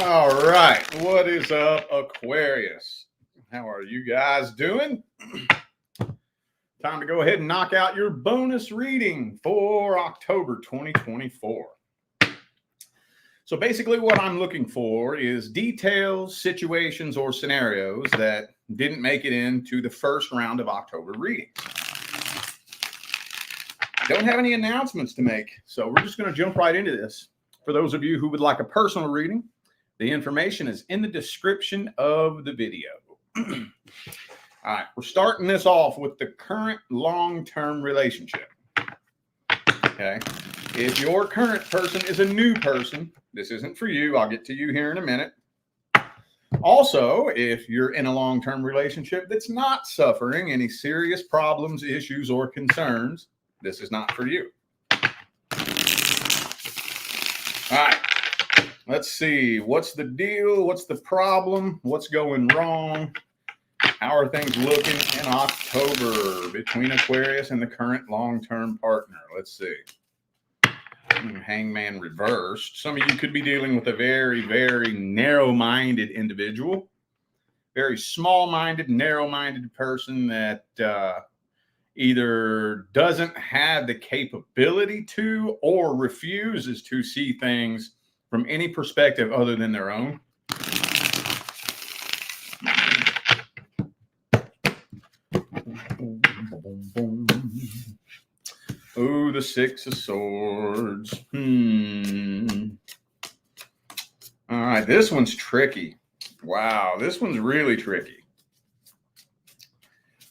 All right. What is up, Aquarius? How are you guys doing? Time to go ahead and knock out your bonus reading for October 2024. So basically what I'm looking for is details, situations, or scenarios that didn't make it into the first round of October readings. I don't have any announcements to make, so we're just going to jump right into this. For those of you who would like a personal reading, the information is in the description of the video. All right, we're starting this off with the current long-term relationship. Okay, if your current person is a new person, this isn't for you. I'll get to you here in a minute. Also, if you're in a long-term relationship that's not suffering any serious problems, issues, or concerns, this is not for you. All right. Let's see. What's the deal? What's the problem? What's going wrong? How are things looking in October between Aquarius and the current long-term partner? Let's see. Hangman reversed. Some of you could be dealing with a very, very narrow-minded individual. Very small-minded, narrow-minded person that either doesn't have the capability to or refuses to see things from any perspective other than their own. Oh, the Six of Swords. All right, this one's tricky. Wow, this one's really tricky.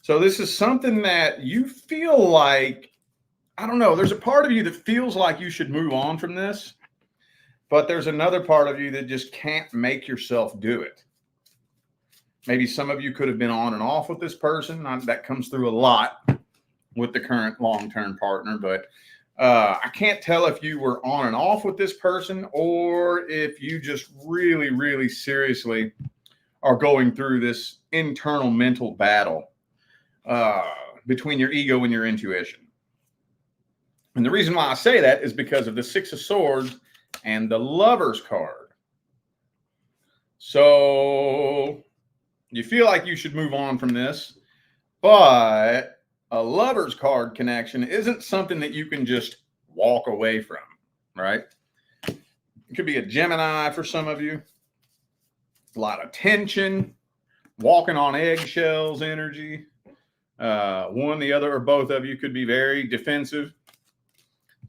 So this is something that you feel like, I don't know, there's a part of you that feels like you should move on from this. But there's another part of you that just can't make yourself do it. Maybe some of you could have been on and off with this person. That comes through a lot with the current long-term partner. But I can't tell if you were on and off with this person or if you just really, really seriously are going through this internal mental battle between your ego and your intuition. And the reason why I say that is because of the Six of Swords and the Lover's card. So you feel like you should move on from this, but a Lover's card connection isn't something that you can just walk away from, right? It could be a Gemini for some of you. A lot of tension, walking on eggshells energy. One, the other, or both of you could be very defensive.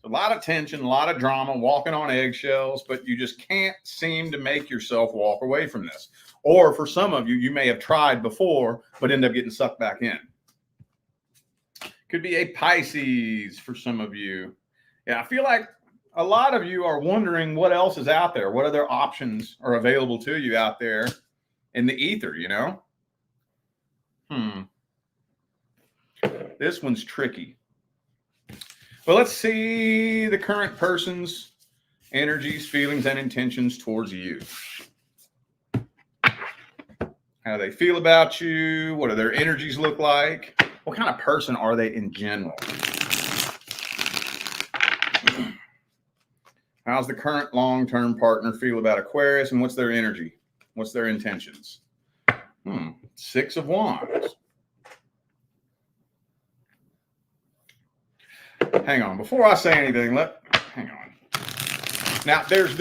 A lot of tension, a lot of drama, walking on eggshells, but you just can't seem to make yourself walk away from this. Or for some of you, you may have tried before, but end up getting sucked back in. Could be a Pisces for some of you. Yeah, I feel like a lot of you are wondering what else is out there. What other options are available to you out there in the ether, you know? This one's tricky. Well, let's see the current person's energies, feelings, and intentions towards you. How do they feel about you? What do their energies look like? What kind of person are they in general? How's the current long-term partner feel about Aquarius, and what's their energy? What's their intentions? Six of Wands. Hang on. Before I say anything, hang on. Now, there's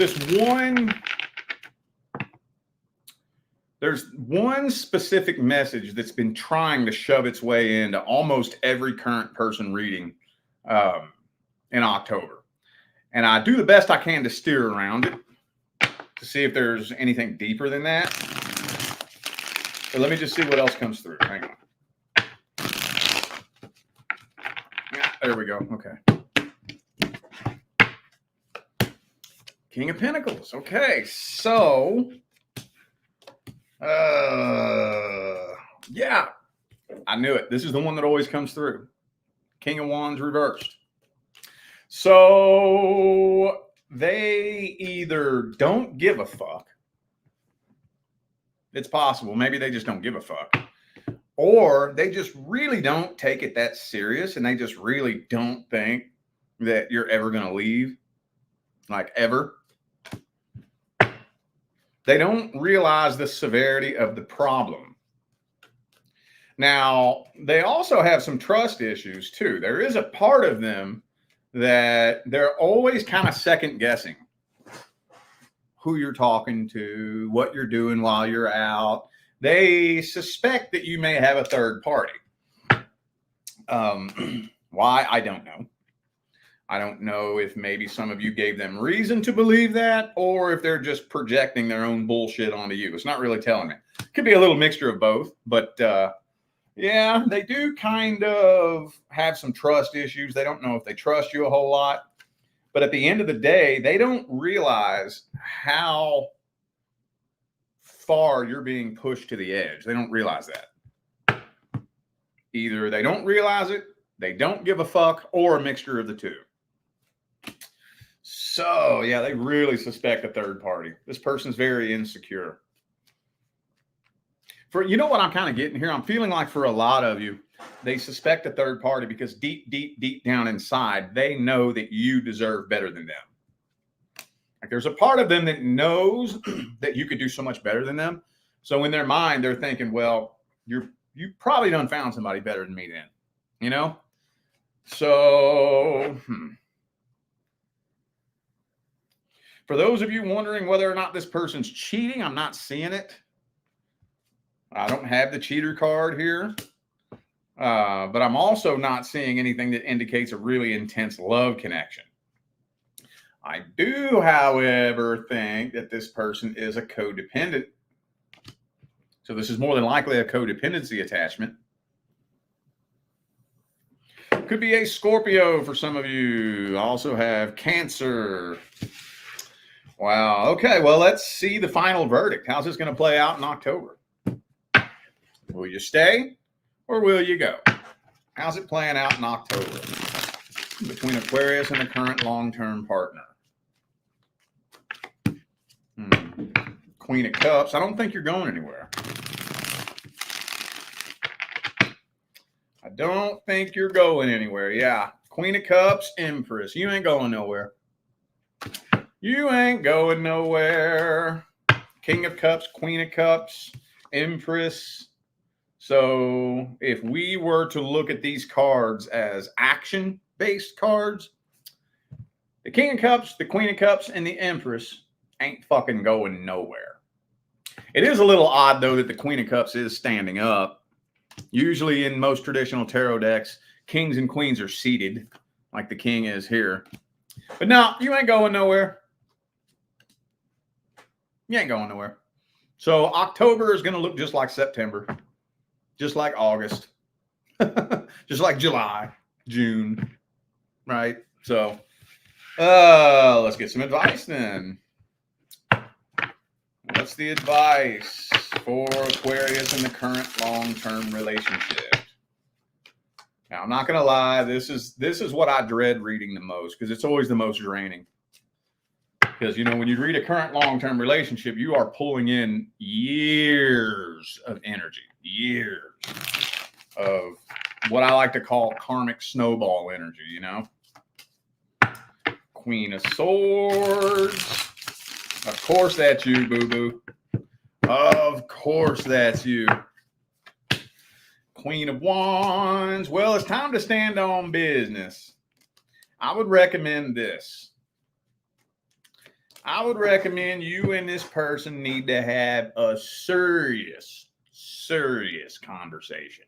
one specific message that's been trying to shove its way into almost every current person reading in October. And I do the best I can to steer around it to see if there's anything deeper than that. But let me just see what else comes through. Hang on. There we go. Okay. King of Pentacles. Okay. So, yeah, I knew it. This is the one that always comes through. King of Wands reversed. So they either don't give a fuck. It's possible. Maybe they just don't give a fuck. Or they just really don't take it that serious, and they just really don't think that you're ever going to leave, like ever. They don't realize the severity of the problem. Now, they also have some trust issues too. There is a part of them that they're always kind of second guessing who you're talking to, what you're doing while you're out. They suspect that you may have a third party. Why? I don't know. I don't know if maybe some of you gave them reason to believe that, or if they're just projecting their own bullshit onto you. It's not really telling me. It could be a little mixture of both, but yeah, they do kind of have some trust issues. They don't know if they trust you a whole lot. But at the end of the day, they don't realize how far you're being pushed to the edge. They don't realize that. Either they don't realize it, they don't give a fuck, or a mixture of the two. So, yeah, they really suspect a third party. This person's very insecure. You know what I'm kind of getting here? I'm feeling like for a lot of you, they suspect a third party because deep down inside, they know that you deserve better than them. Like there's a part of them that knows that you could do so much better than them. So in their mind, they're thinking, well, you probably done found somebody better than me then, you know? So, for those of you wondering whether or not this person's cheating, I'm not seeing it. I don't have the cheater card here. But I'm also not seeing anything that indicates a really intense love connection. I do, however, think that this person is a codependent. So this is more than likely a codependency attachment. Could be a Scorpio for some of you. Also have Cancer. Wow. Okay. Well, let's see the final verdict. How's this going to play out in October? Will you stay or will you go? How's it playing out in October between Aquarius and the current long-term partner? Queen of Cups. I don't think you're going anywhere. I don't think you're going anywhere. Yeah. Queen of Cups, Empress. You ain't going nowhere. You ain't going nowhere. King of Cups, Queen of Cups, Empress. So if we were to look at these cards as action-based cards, the King of Cups, the Queen of Cups, and the Empress ain't fucking going nowhere. It is a little odd, though, that the Queen of Cups is standing up. Usually in most traditional tarot decks, kings and queens are seated, like the king is here. But no, you ain't going nowhere. You ain't going nowhere. So October is going to look just like September. Just like August, just like July, June, right? So let's get some advice then. What's the advice for Aquarius in the current long-term relationship? Now, I'm not going to lie. This is what I dread reading the most because it's always the most draining. Because, you know, when you read a current long-term relationship, you are pulling in years of energy. Years of what I like to call karmic snowball energy, you know? Queen of Swords. Of course that's you, boo-boo. Of course that's you. Queen of Wands. Well, it's time to stand on business. I would recommend this. I would recommend you and this person need to have a serious conversation.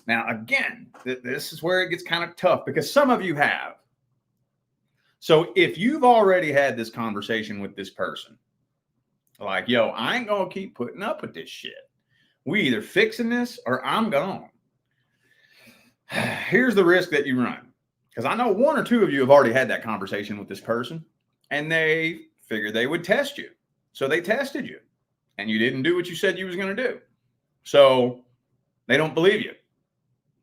Now, again, this is where it gets kind of tough because some of you have. So if you've already had this conversation with this person, like, yo, I ain't going to keep putting up with this shit. We either fixing this or I'm gone. Here's the risk that you run. Because I know one or two of you have already had that conversation with this person and they figured they would test you. So they tested you and you didn't do what you said you was going to do. So they don't believe you.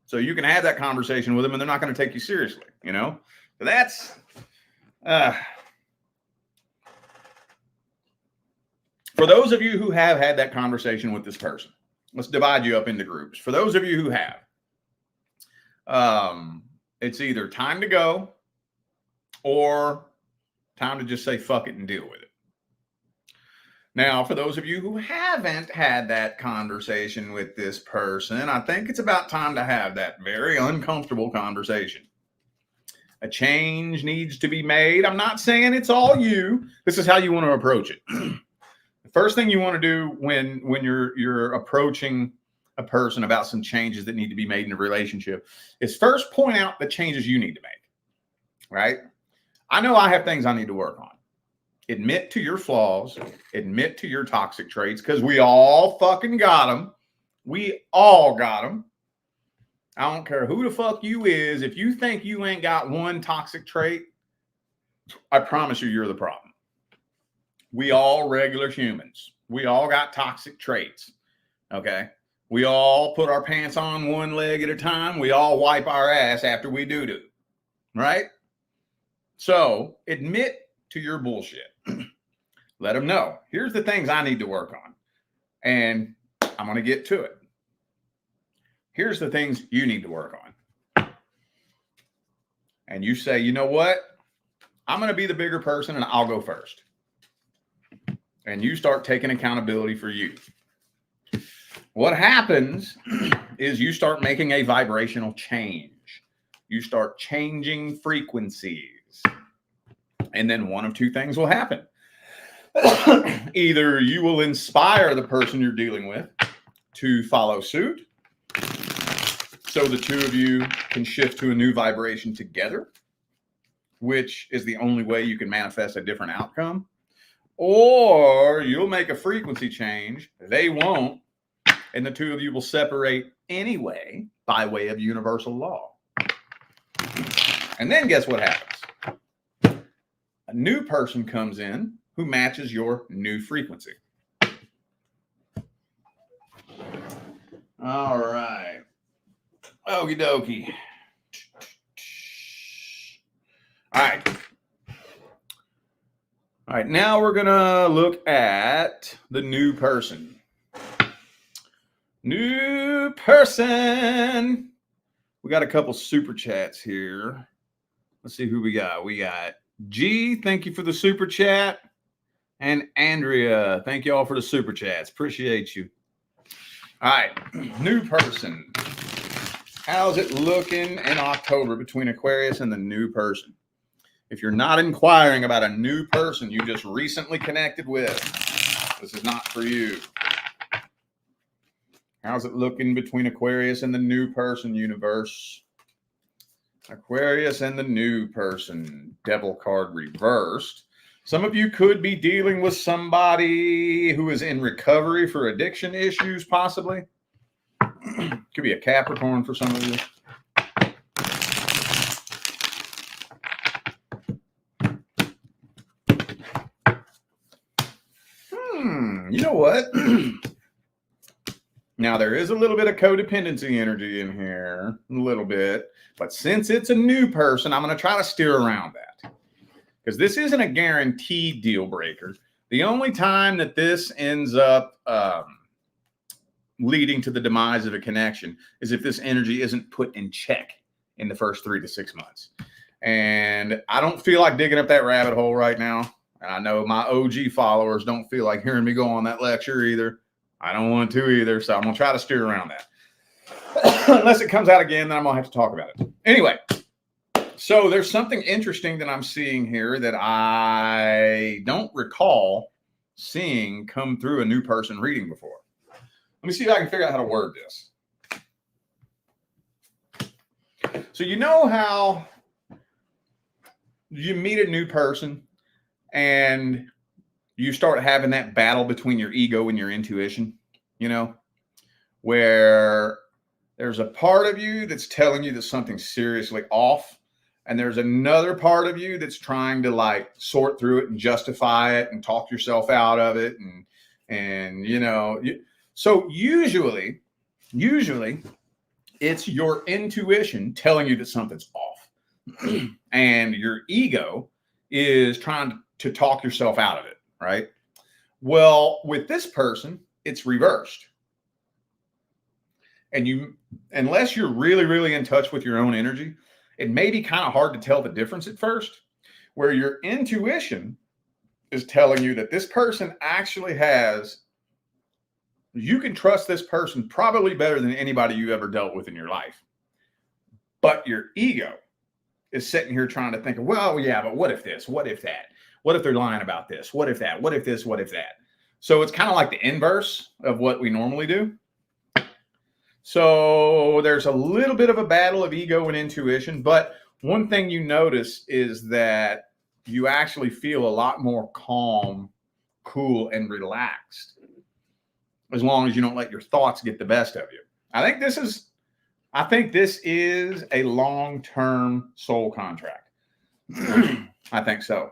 So you can have that conversation with them and they're not going to take you seriously, you know? So that's, for those of you who have had that conversation with this person, let's divide you up into groups. For those of you who have, it's either time to go or time to just say fuck it and deal with it. Now, for those of you who haven't had that conversation with this person, I think it's about time to have that very uncomfortable conversation. A change needs to be made. I'm not saying it's all you. This is how you want to approach it. The first thing you want to do when you're approaching a person about some changes that need to be made in a relationship is first point out the changes you need to make, right? I know I have things I need to work on. Admit to your flaws, admit to your toxic traits, because we all fucking got them. We all got them. I don't care who the fuck you is. If you think you ain't got one toxic trait, I promise you're the problem. We all regular humans. We all got toxic traits. Okay. We all put our pants on one leg at a time. We all wipe our ass after we do. Right? So admit to your bullshit. Let them know. Here's the things I need to work on. And I'm going to get to it. Here's the things you need to work on. And you say, you know what? I'm going to be the bigger person and I'll go first. And you start taking accountability for you. What happens is you start making a vibrational change. You start changing frequencies. And then one of two things will happen. Either you will inspire the person you're dealing with to follow suit, so the two of you can shift to a new vibration together, which is the only way you can manifest a different outcome. Or you'll make a frequency change, they won't, and the two of you will separate anyway by way of universal law. And then guess what happens? A new person comes in who matches your new frequency. All right. Okie dokie. All right. All right. Now we're going to look at the new person. New person. We got a couple super chats here. Let's see who we got. We got G, thank you for the super chat. And Andrea, thank you all for the super chats. Appreciate you. All right, new person. How's it looking in October between Aquarius and the new person? If you're not inquiring about a new person you just recently connected with, this is not for you. How's it looking between Aquarius and the new person, universe? Aquarius and the new person. Devil card reversed. Some of you could be dealing with somebody who is in recovery for addiction issues, possibly. Could be a Capricorn for some of you. You know what? Now, there is a little bit of codependency energy in here, a little bit. But since it's a new person, I'm going to try to steer around that. Because this isn't a guaranteed deal breaker. The only time that this ends up leading to the demise of a connection is if this energy isn't put in check in the first 3 to 6 months. And I don't feel like digging up that rabbit hole right now. And I know my OG followers don't feel like hearing me go on that lecture either. I don't want to either, so I'm going to try to steer around that. Unless it comes out again, then I'm going to have to talk about it. Anyway, so there's something interesting that I'm seeing here that I don't recall seeing come through a new person reading before. Let me see if I can figure out how to word this. So you know how you meet a new person and you start having that battle between your ego and your intuition, you know, where there's a part of you that's telling you that something's seriously off. And there's another part of you that's trying to like sort through it and justify it and talk yourself out of it. And you know, so usually it's your intuition telling you that something's off. And your ego is trying to talk yourself out of it, right? Well, with this person, it's reversed. And you, unless you're really, really in touch with your own energy, it may be kind of hard to tell the difference at first, where your intuition is telling you that this person actually has, you can trust this person probably better than anybody you ever dealt with in your life. But your ego is sitting here trying to think, well, yeah, but what if this? What if that? What if they're lying about this? What if that? What if this? What if that? So it's kind of like the inverse of what we normally do. So there's a little bit of a battle of ego and intuition, but one thing you notice is that you actually feel a lot more calm, cool, and relaxed as long as you don't let your thoughts get the best of you. I think this is a long-term soul contract. I think so.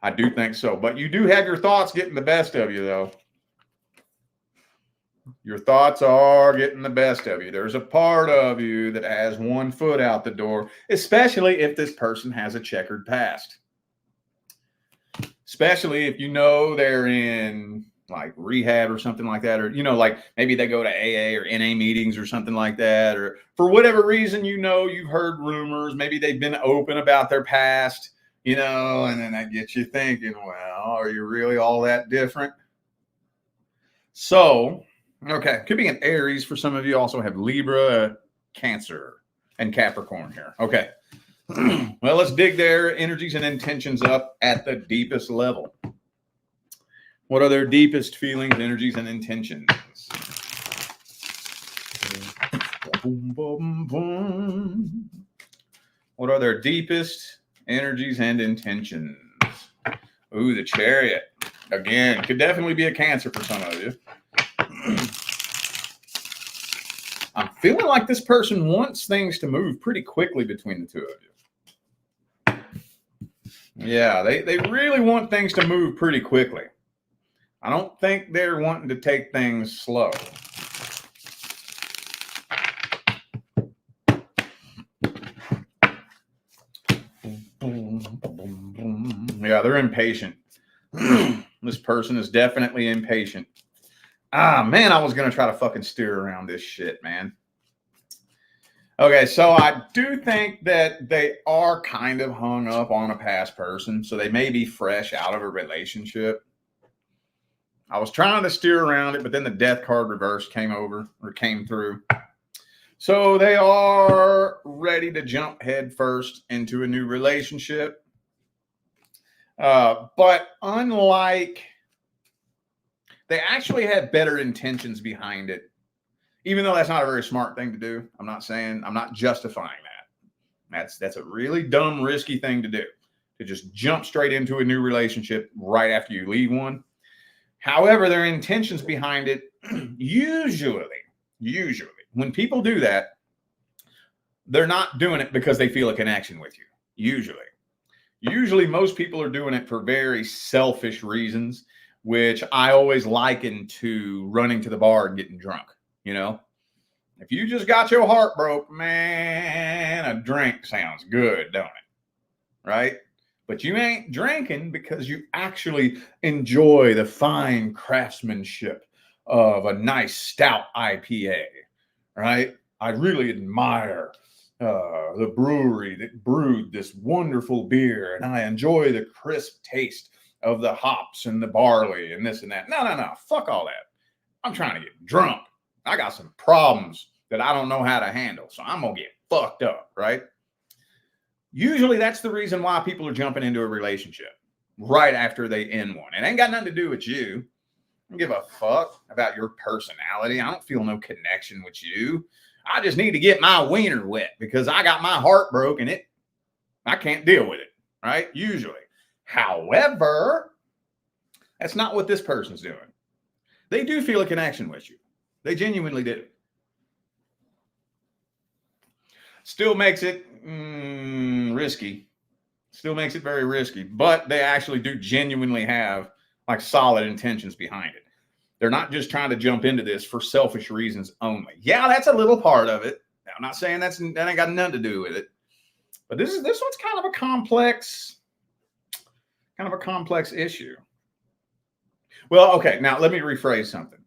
I do think so. But you do have your thoughts getting the best of you, though. Your thoughts are getting the best of you. There's a part of you that has one foot out the door, especially if this person has a checkered past. Especially if you know they're in like rehab or something like that, or, you know, like maybe they go to AA or NA meetings or something like that, or for whatever reason, you know, you've heard rumors, maybe they've been open about their past, you know, and then that gets you thinking, well, are you really all that different? So, okay, could be an Aries for some of you. Also have Libra, Cancer, and Capricorn here. Okay. Well, let's dig their energies and intentions up at the deepest level. What are their deepest feelings, energies, and intentions? Boom, boom, boom. What are their deepest energies and intentions? Ooh, the Chariot. Again, could definitely be a Cancer for some of you. I'm feeling like this person wants things to move pretty quickly between the two of you. Yeah, they really want things to move pretty quickly. I don't think they're wanting to take things slow. Yeah, they're impatient. This person is definitely impatient. Ah, man, I was going to try to fucking steer around this shit, man. Okay, so I do think that they are kind of hung up on a past person, so they may be fresh out of a relationship. I was trying to steer around it, but then the Death card reverse came through. So they are ready to jump head first into a new relationship. But unlike, they actually had better intentions behind it. Even though that's not a very smart thing to do. I'm not justifying that. That's a really dumb, risky thing to do, to just jump straight into a new relationship right after you leave one. However, their intentions behind it, usually, when people do that, they're not doing it because they feel a connection with you. Usually most people are doing it for very selfish reasons, which I always liken to running to the bar and getting drunk. You know, if you just got your heart broke, man, a drink sounds good, don't it? Right? But you ain't drinking because you actually enjoy the fine craftsmanship of a nice stout IPA, right? I really admire the brewery that brewed this wonderful beer, and I enjoy the crisp taste of the hops and the barley and this and that. No. Fuck all that. I'm trying to get drunk. I got some problems that I don't know how to handle, so I'm going to get fucked up, right? Usually that's the reason why people are jumping into a relationship right after they end one. It ain't got nothing to do with you. I don't give a fuck about your personality. I don't feel no connection with you. I just need to get my wiener wet because I got my heart broken. I can't deal with it, right? Usually. However, that's not what this person's doing. They do feel a connection with you. They genuinely do. Still makes it risky. Still makes it very risky. But they actually do genuinely have like solid intentions behind it. They're not just trying to jump into this for selfish reasons only. Yeah, that's a little part of it. I'm not saying that ain't got nothing to do with it. But this one's kind of a complex issue. Well, okay, now let me rephrase something.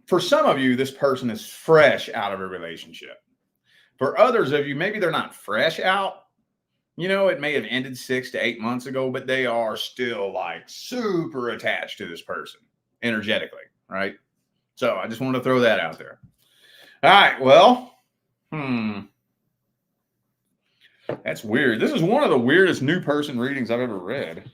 For some of you, this person is fresh out of a relationship. For others of you, maybe they're not fresh out, You know, it may have ended 6 to 8 months ago, but they are still like super attached to this person energetically, right? So I just want to throw that out there. All right, well, that's weird. This is one of the weirdest new person readings I've ever read.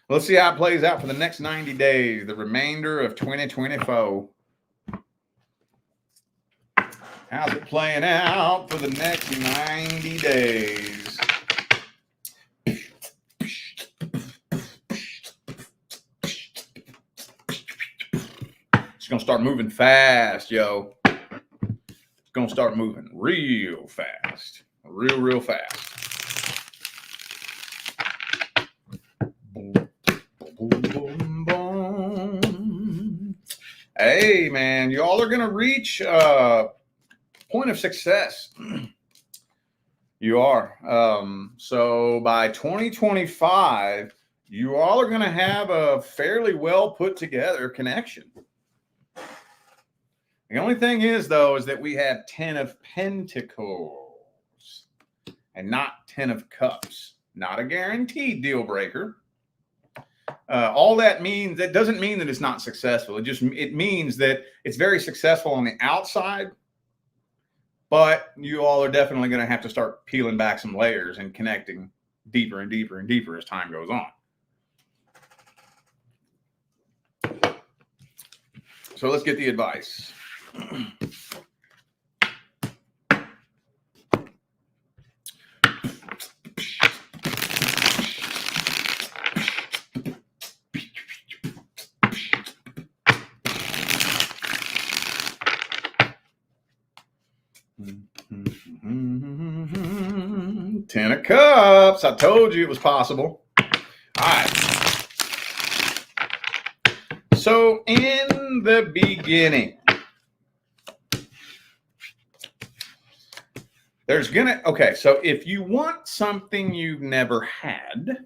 Let's see how it plays out for the next 90 days, the remainder of 2024. How's it playing out for the next 90 days? It's going to start moving fast, yo. It's going to start moving real fast. Real fast. Hey, man, y'all are going to reach point of success. You are. So by 2025, you all are going to have a fairly well put together connection. The only thing is, though, is that we have 10 of Pentacles and not 10 of Cups. Not a guaranteed deal breaker. All that means, that doesn't mean that it's not successful. It means that it's very successful on the outside, but you all are definitely going to have to start peeling back some layers and connecting deeper and deeper and deeper as time goes on. So let's get the advice. 10 of Cups. I told you it was possible. All right. So in the beginning, so if you want something you've never had,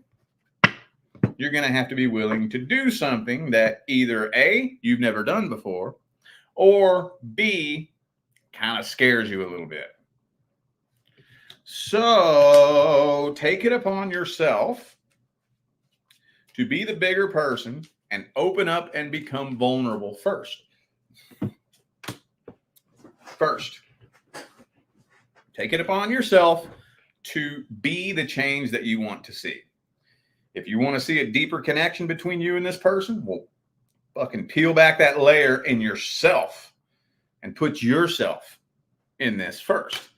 you're going to have to be willing to do something that either A, you've never done before, or B, kind of scares you a little bit. So take it upon yourself to be the bigger person and open up and become vulnerable first. Take it upon yourself to be the change that you want to see. If you want to see a deeper connection between you and this person, well, fucking peel back that layer in yourself and put yourself in this first.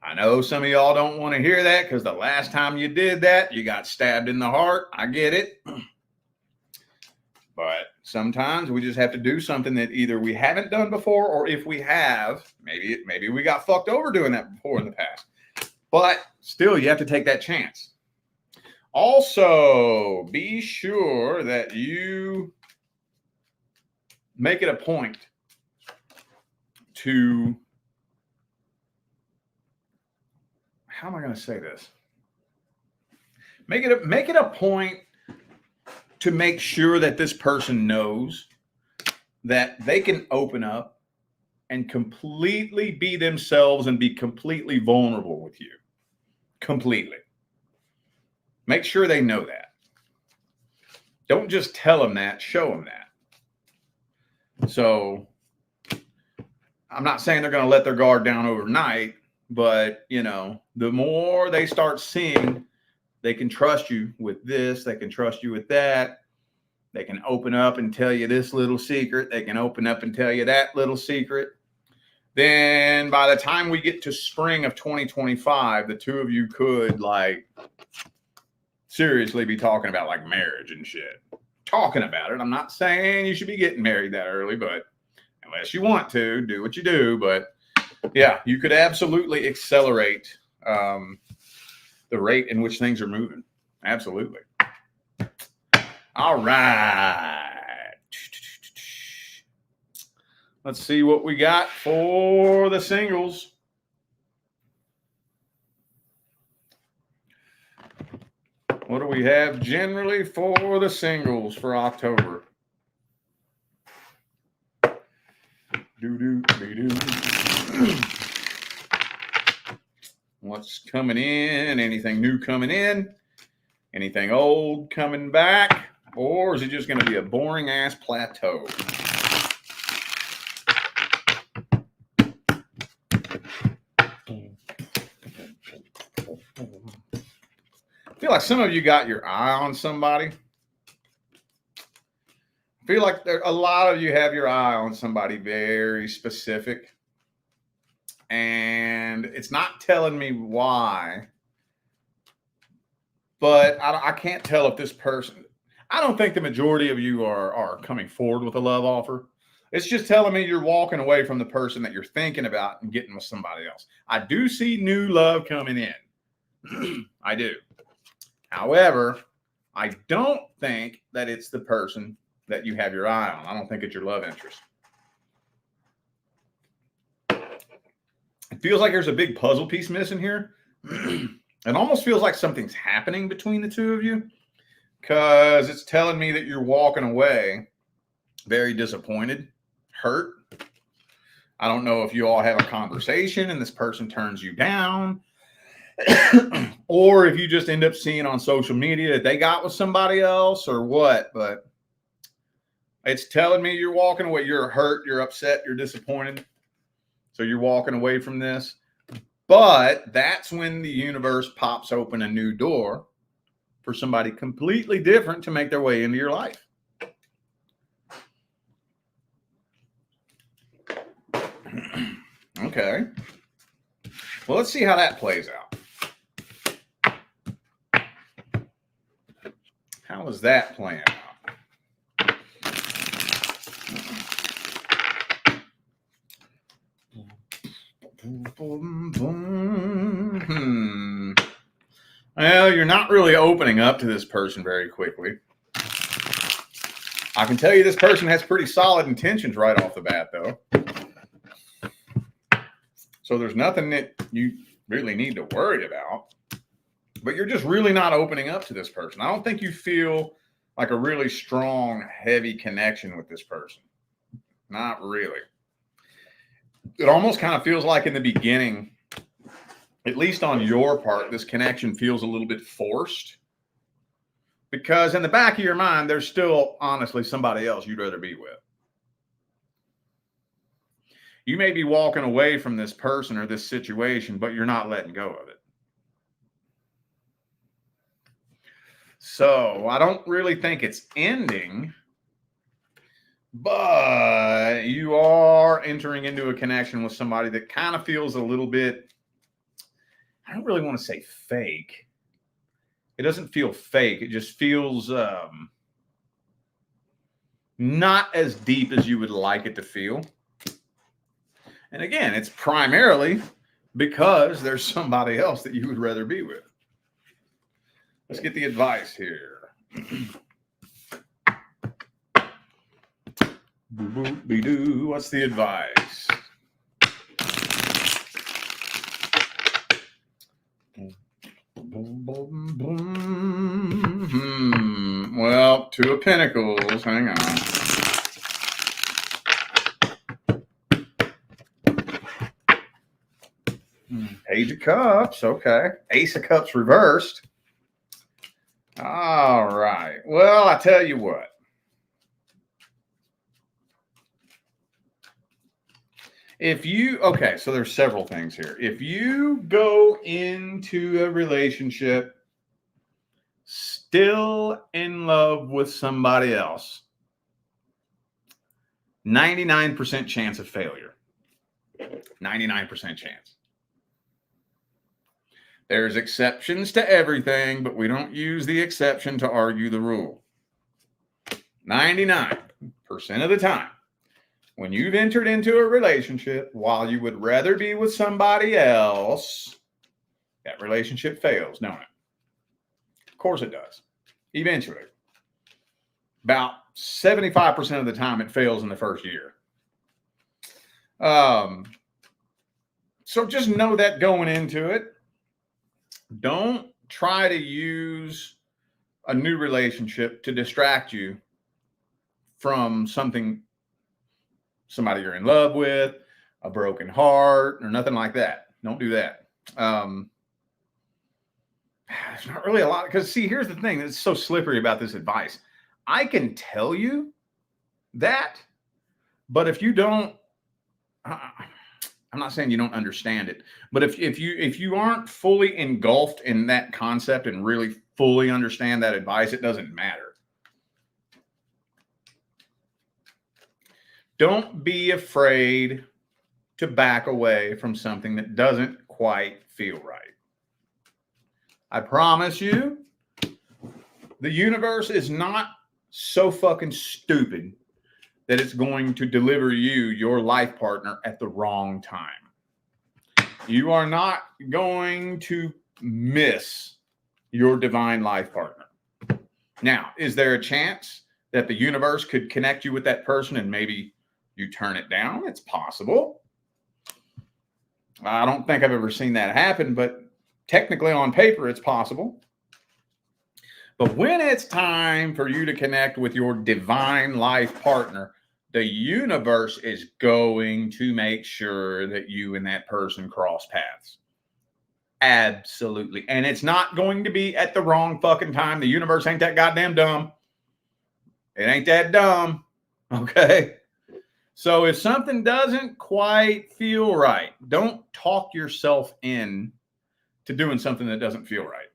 I know some of y'all don't want to hear that because the last time you did that, you got stabbed in the heart. I get it. But sometimes we just have to do something that either we haven't done before, or if we have, maybe we got fucked over doing that before in the past. But still, you have to take that chance. Also, be sure that you make it a point to, how am I going to say this? Make it a point to make sure that this person knows that they can open up and completely be themselves and be completely vulnerable with you. Completely. Make sure they know that. Don't just tell them that, show them that. So I'm not saying they're going to let their guard down overnight, but, you know, the more they start seeing they can trust you with this, they can trust you with that, they can open up and tell you this little secret, they can open up and tell you that little secret, then by the time we get to spring of 2025, the two of you could like seriously be talking about like marriage and shit. Talking about it. I'm not saying you should be getting married that early, but unless you want to, do what you do. But yeah, you could absolutely accelerate the rate in which things are moving. Absolutely. All right. Let's see what we got for the singles. What do we have generally for the singles for October? What's coming in? Anything new coming in? Anything old coming back? Or is it just going to be a boring ass plateau? I feel like some of you got your eye on somebody. I feel like a lot of you have your eye on somebody very specific. And it's not telling me why. But I can't tell if this person, I don't think the majority of you are coming forward with a love offer. It's just telling me you're walking away from the person that you're thinking about and getting with somebody else. I do see new love coming in. I do. However, I don't think that it's the person that you have your eye on. I don't think it's your love interest. It feels like there's a big puzzle piece missing here. It almost feels like something's happening between the two of you, because it's telling me that you're walking away very disappointed, hurt. I don't know if you all have a conversation and this person turns you down, or if you just end up seeing on social media that they got with somebody else or what, but it's telling me you're walking away. You're hurt, you're upset, you're disappointed. So you're walking away from this. But that's when the universe pops open a new door for somebody completely different to make their way into your life. Okay. Well, let's see how that plays out. How is that playing out? Well, you're not really opening up to this person very quickly. I can tell you this person has pretty solid intentions right off the bat, though. So there's nothing that you really need to worry about. But you're just really not opening up to this person. I don't think you feel like a really strong, heavy connection with this person. Not really. It almost kind of feels like in the beginning, at least on your part, this connection feels a little bit forced. Because in the back of your mind, there's still honestly somebody else you'd rather be with. You may be walking away from this person or this situation, but you're not letting go of it. So I don't really think it's ending, but you are entering into a connection with somebody that kind of feels a little bit, I don't really want to say fake. It doesn't feel fake. It just feels not as deep as you would like it to feel. And again, it's primarily because there's somebody else that you would rather be with. Let's get the advice here. Boo-boo-be-doo. What's the advice? Well, Two of Pentacles. Hang on. Page of Cups. Okay. Ace of Cups reversed. All right. Well, I tell you what. Okay, so there's several things here. If you go into a relationship still in love with somebody else, 99% chance of failure. 99% chance. There's exceptions to everything, but we don't use the exception to argue the rule. 99% of the time, when you've entered into a relationship, while you would rather be with somebody else, that relationship fails, don't it? Of course it does. Eventually. About 75% of the time, it fails in the first year. So just know that going into it. Don't try to use a new relationship to distract you from somebody you're in love with, a broken heart, or nothing like that. Don't do that. There's not really a lot, because see, here's the thing that's so slippery about this advice. I can tell you that, but if you don't, I'm not saying you don't understand it, but if you aren't fully engulfed in that concept and really fully understand that advice, it doesn't matter. Don't be afraid to back away from something that doesn't quite feel right. I promise you, the universe is not so fucking stupid that it's going to deliver you your life partner at the wrong time. You are not going to miss your divine life partner. Now, is there a chance that the universe could connect you with that person and maybe you turn it down? It's possible. I don't think I've ever seen that happen, but technically on paper, it's possible. But when it's time for you to connect with your divine life partner, the universe is going to make sure that you and that person cross paths. Absolutely. And it's not going to be at the wrong fucking time. The universe ain't that goddamn dumb. It ain't that dumb. Okay. So if something doesn't quite feel right, don't talk yourself in to doing something that doesn't feel right.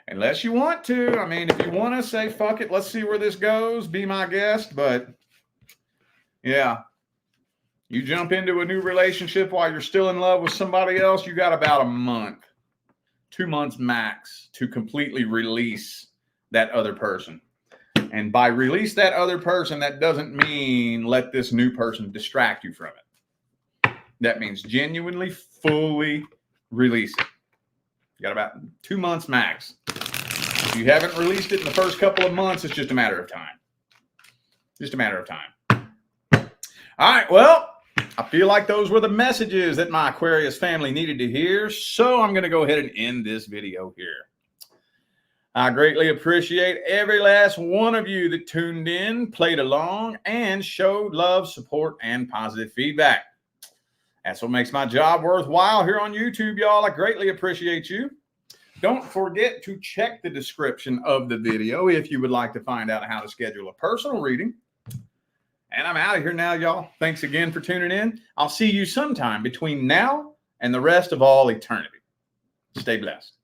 Unless you want to. I mean, if you want to say, fuck it, let's see where this goes, be my guest. But yeah, you jump into a new relationship while you're still in love with somebody else, you got about a month, 2 months max to completely release that other person. And by release that other person, that doesn't mean let this new person distract you from it. That means genuinely, fully release it. You got about 2 months max. If you haven't released it in the first couple of months, it's just a matter of time. Just a matter of time. All right, well, I feel like those were the messages that my Aquarius family needed to hear, so I'm going to go ahead and end this video here. I greatly appreciate every last one of you that tuned in, played along, and showed love, support, and positive feedback. That's what makes my job worthwhile here on YouTube, y'all. I greatly appreciate you. Don't forget to check the description of the video if you would like to find out how to schedule a personal reading. And I'm out of here now, y'all. Thanks again for tuning in. I'll see you sometime between now and the rest of all eternity. Stay blessed.